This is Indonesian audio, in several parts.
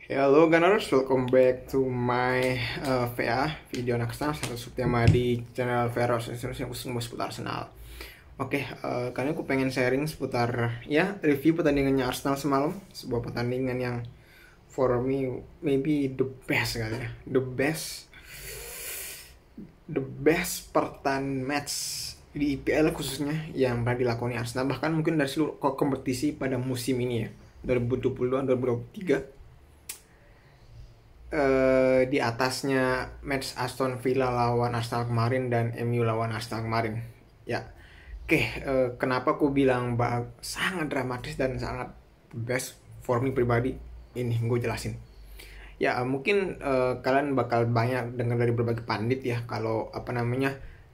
Hello Gunners, welcome back to my VA video Nakstar, satu subtema di channel Veros yang khusus seputar Arsenal. Oke, kali ini aku pengen sharing seputar ya review pertandingannya Arsenal semalam, sebuah pertandingan yang for me maybe the best kali ya, the best pertandingan match di IPL khususnya yang pernah dilakoni Arsenal, bahkan mungkin dari seluruh kompetisi pada musim ini ya 2022-2023. Di atasnya match Aston Villa lawan Arsenal kemarin dan MU lawan Arsenal kemarin. Ya, oke. Kenapa aku bilang sangat dramatis dan sangat best for me pribadi? Ini gue jelasin. Ya, mungkin kalian bakal banyak dengar dari berbagai pandit ya kalau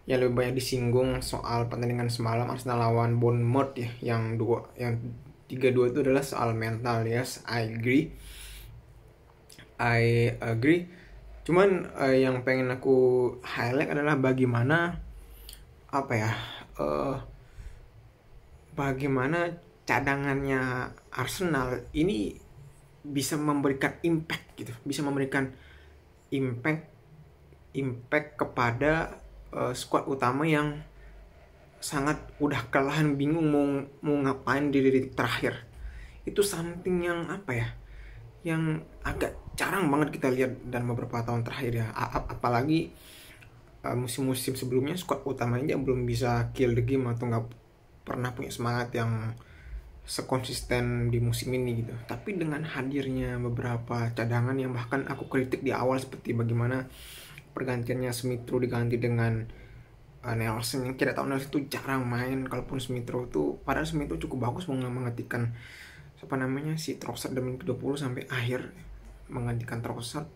yang lebih banyak disinggung soal pertandingan semalam Arsenal lawan Bournemouth ya, yang 3-2 itu adalah soal mental. Yes, I agree. Cuman yang pengen aku highlight adalah bagaimana cadangannya Arsenal ini bisa memberikan impact gitu, bisa memberikan impact kepada squad utama yang sangat udah kelelahan, bingung mau ngapain di detik terakhir. Itu something yang yang agak jarang banget kita lihat dan beberapa tahun terakhir ya. Apalagi musim-musim sebelumnya squad utamanya belum bisa kill the game atau nggak pernah punya semangat yang sekonsisten di musim ini gitu. Tapi dengan hadirnya beberapa cadangan yang bahkan aku kritik di awal, seperti bagaimana pergantiannya Smith Rowe diganti dengan Nelson, yang kita tahu Nelson itu jarang main. Kalaupun Smith Rowe itu, padahal Smith Rowe cukup bagus menggantikan si Trossard di menit 20 sampai akhir, menggantikan Trossard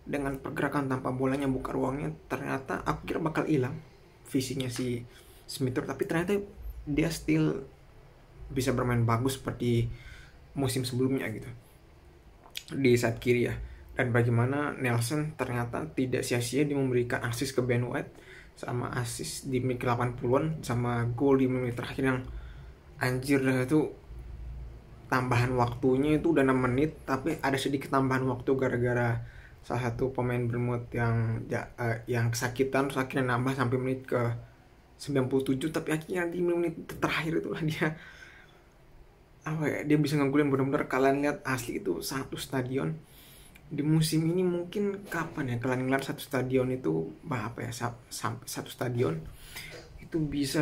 dengan pergerakan tanpa bolanya buka ruangnya. Ternyata aku kira bakal hilang visinya si Smith Rowe, tapi ternyata dia still bisa bermain bagus seperti musim sebelumnya gitu di sayap kiri ya. Dan bagaimana Nelson ternyata tidak sia-sia dia memberikan assist ke Ben White, sama assist di menit 80-an, sama gol di menit terakhir yang anjir dah. Itu tambahan waktunya itu udah 6 menit, tapi ada sedikit tambahan waktu gara-gara salah satu pemain Bournemouth yang kesakitan, terus akhirnya nambah sampai menit ke 97. Tapi akhirnya di menit terakhir itulah dia bisa ngegolin. Benar-benar kalian lihat, asli itu satu stadion di musim ini, mungkin kapan ya kalian lihat satu stadion itu sampai satu stadion itu bisa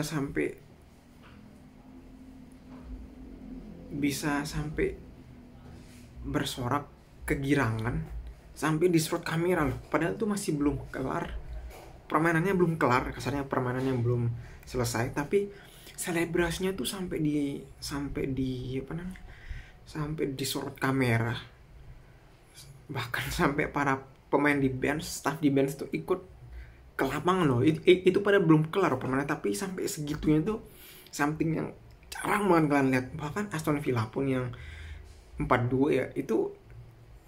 sampai bersorak kegirangan sampai disorot kamera loh, padahal itu masih belum kelar, permainannya belum kelar, kasarnya permainannya belum selesai, tapi selebrasinya tuh sampai disorot kamera. Bahkan sampai para pemain di bench, staff di bench tuh ikut ke lapangan loh. Itu pada belum kelar permainan, tapi sampai segitunya tuh something yang jarang banget kalian lihat. Bahkan Aston Villa pun yang 4-2 ya, itu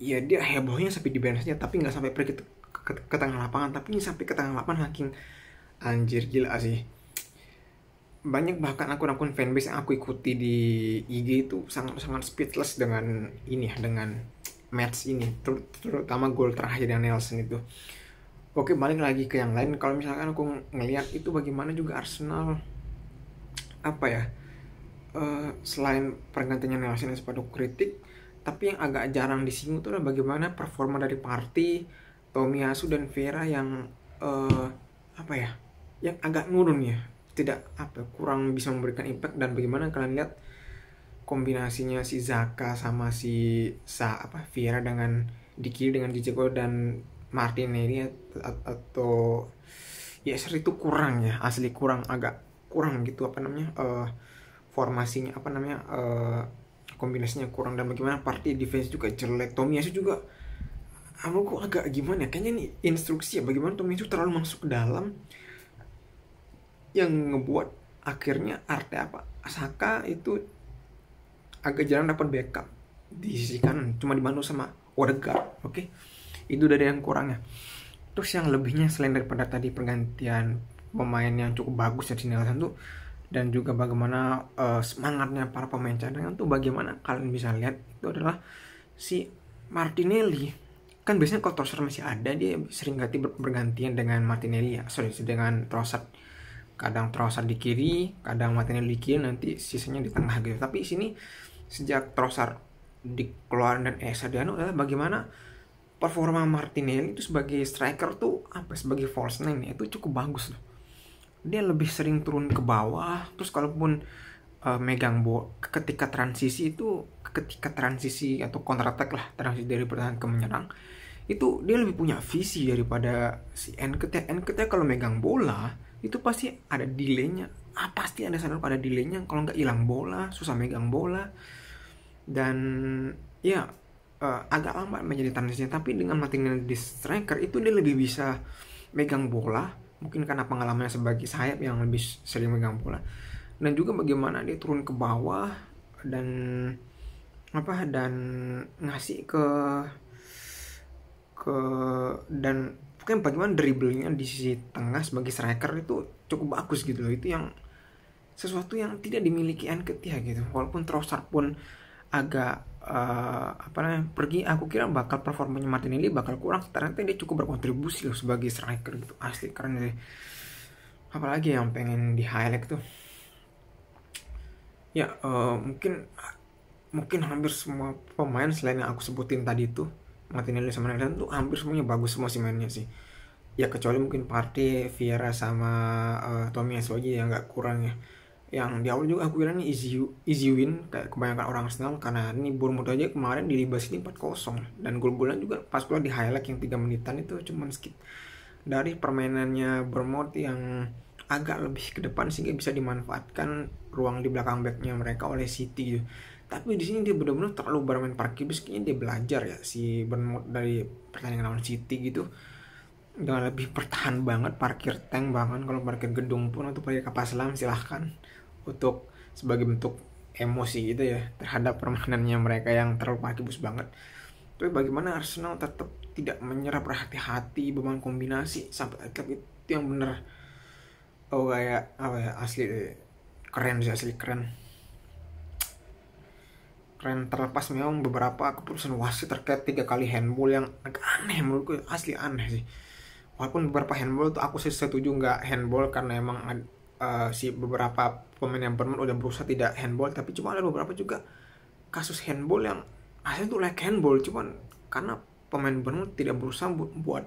ya dia hebohnya sampai di benchnya, tapi nggak sampai pergi ke tengah lapangan. Tapi ini sampai ke tengah lapangan, saking anjir gila sih. Banyak bahkan akun-akun fanbase yang aku ikuti di IG itu sangat speechless dengan match ini, terutama gol terakhir yang Nelson itu. Oke, balik lagi ke yang lain. Kalau misalkan aku ngelihat itu bagaimana juga Arsenal selain pergantiannya Nelson yang sempat kritik, tapi yang agak jarang disinggung itu adalah bagaimana performa dari Partey, Tomiyasu dan Vieira yang yang agak nurun ya, kurang bisa memberikan impact. Dan bagaimana kalian lihat kombinasinya si Xhaka sama Vieira dengan di kiri dengan Dzeko dan Martinelli atau ya itu kurang ya, asli agak kurang gitu formasinya kombinasinya kurang. Dan bagaimana Partey defense juga jelek, Tomiyasu juga aku agak gimana, kayaknya nih instruksi ya, bagaimana Tomiyasu terlalu masuk ke dalam yang ngebuat akhirnya Saka itu agak jarang dapat backup di sisi kanan, cuma dibantu sama Odegaard. Oke. Itu dari yang kurangnya. Terus yang lebihnya, selain daripada tadi pergantian pemain yang cukup bagus dari Nelson tuh, dan juga bagaimana semangatnya para pemain cadangan tuh, bagaimana kalian bisa lihat itu adalah si Martinelli kan biasanya kalau Trossard masih ada dia sering ganti bergantian dengan Martinelli ya, dengan Trossard. Kadang Trossard di kiri, kadang Martinelli di kiri, nanti sisanya di tengah gitu. Tapi sini sejak Trossard dikeluarin dan Adriano adalah bagaimana performa Martinelli itu sebagai striker tuh sebagai false nine itu cukup bagus loh. Dia lebih sering turun ke bawah, terus kalaupun megang bola ketika transisi atau counter attack lah, transisi dari pertahanan ke menyerang, itu dia lebih punya visi daripada si Nketiah kalau megang bola itu pasti ada delaynya, pasti ada selalu ada delaynya, kalau nggak hilang bola susah megang bola dan ya agak lambat menjadi transisinya. Tapi dengan Martinelli di striker itu dia lebih bisa megang bola, mungkin karena pengalamannya sebagai sayap yang lebih sering megang bola, dan juga bagaimana dia turun ke bawah dan ngasih dan mungkin bagaimana dribblingnya di sisi tengah sebagai striker itu cukup bagus gitu loh. Itu yang sesuatu yang tidak dimiliki Nketiah gitu. Walaupun Trossard pun agak pergi, aku kira bakal performanya Martinelli bakal kurang, ternyata dia cukup berkontribusi loh sebagai striker gitu. Asli keren deh. Apalagi yang pengen di highlight tuh ya mungkin hampir semua pemain selain yang aku sebutin tadi tuh, Martinelli sama Neymar tuh hampir semuanya bagus semua sih mainnya sih. Ya kecuali mungkin Partey, Vieira sama Tomiyasu aja yang nggak kurang ya. Yang di awal juga aku kira ini easy win kayak kebanyakan orang Arsenal, karena ini Bournemouth aja kemarin di Libas ini 4-0 dan gol-golnya juga pas pula di highlight yang 3 menitan itu cuman skip dari permainannya Bournemouth yang agak lebih ke depan sehingga bisa dimanfaatkan ruang di belakang backnya mereka oleh City gitu. Tapi di sini dia benar-benar terlalu bermain parkir bis, kayaknya dia belajar ya si Bournemouth dari pertandingan lawan City gitu, dengan lebih bertahan banget, parkir tank, bahkan kalau parkir gedung pun atau parkir kapal selam silahkan, untuk sebagai bentuk emosi gitu ya terhadap permainannya mereka yang terlalu parkir bus banget. Tapi bagaimana Arsenal tetap tidak menyerah, berhati-hati membangun kombinasi sampai akhir itu yang bener kayak asli keren sih, asli keren. Terlepas memang beberapa keputusan wasit terkait 3 kali handball yang agak aneh menurutku, asli aneh sih. Walaupun beberapa handball tuh aku sih setuju nggak handball karena emang si beberapa pemain yang bermain udah berusaha tidak handball, tapi cuma ada beberapa juga kasus handball yang hasilnya tuh like handball, cuman karena pemain bermain tidak berusaha buat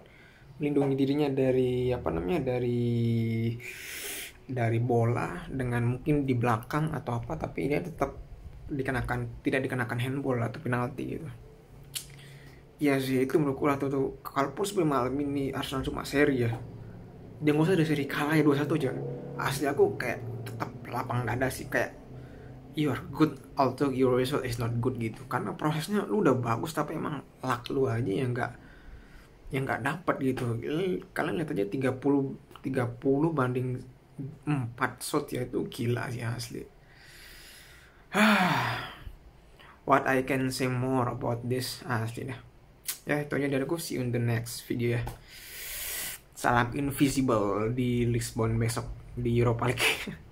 melindungi dirinya dari dari bola dengan mungkin di belakang atau apa, tapi dia tetap tidak dikenakan handball atau penalti gitu. Ya sih itu menurutku lah tuh kalaupun sebelum malam ini Arsenal cuma seri ya, dia nggak usah ada seri kalah ya 2-1 aja, asli aku kayak tetap lapang dada sih, kayak you are good although your result is not good gitu, karena prosesnya lu udah bagus tapi emang luck lu aja yang nggak dapat gitu. Kalian lihat aja 30 banding 4 shot ya, itu gila sih asli. What I can say more about this asli dah. Ya itu aja dari aku, see you in the next video ya. Salam invisible di Lisbon besok di Europa League.